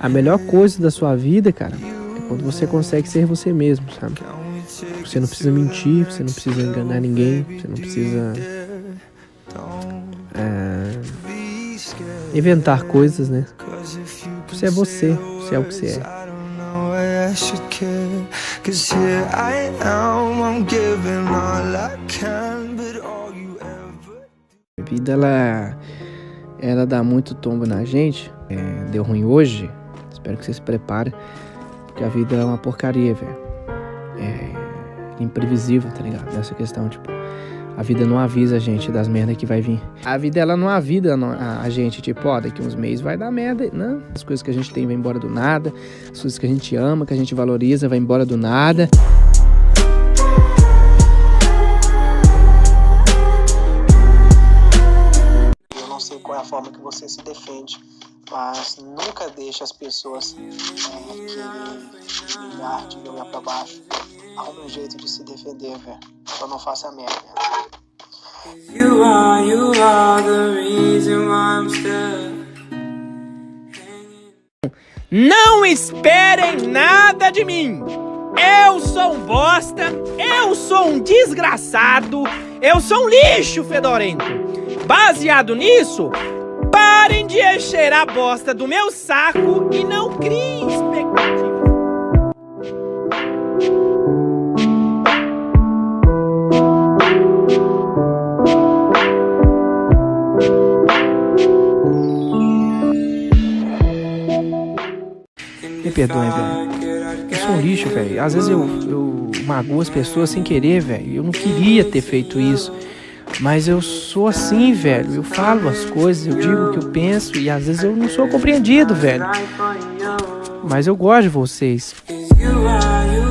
A melhor coisa da sua vida, cara, é quando você consegue ser você mesmo, sabe? Você não precisa mentir, você não precisa enganar ninguém, você não precisa inventar coisas, né? Você é você é o que você é. A vida, ela dá muito tombo na gente. Deu ruim hoje, espero que você se prepare, porque a vida é uma porcaria, velho. É imprevisível, tá ligado? Nessa questão, tipo, a vida não avisa a gente das merdas que vai vir. A vida, ela não avisa a gente, tipo, ó, daqui uns meses vai dar merda. Não, as coisas que a gente tem vai embora do nada, as coisas que a gente ama, que a gente valoriza, vai embora do nada. Eu não sei qual é a forma que você se defende, mas nunca deixe as pessoas que humilhar, te jogar pra baixo. Arrume um jeito de se defender, velho. Só não faça merda. You are the reason why I'm still. Não esperem nada de mim. Eu sou um bosta, eu sou um desgraçado, eu sou um lixo fedorento. Baseado nisso, parem de encher a bosta do meu saco e não criem expectativas. Me perdoem, velho. Eu sou um lixo, velho. Às vezes eu magoo as pessoas sem querer, velho. Eu não queria ter feito isso. Mas eu sou assim, velho. Eu falo as coisas, eu digo o que eu penso e às vezes eu não sou compreendido, velho. Mas eu gosto de vocês. You are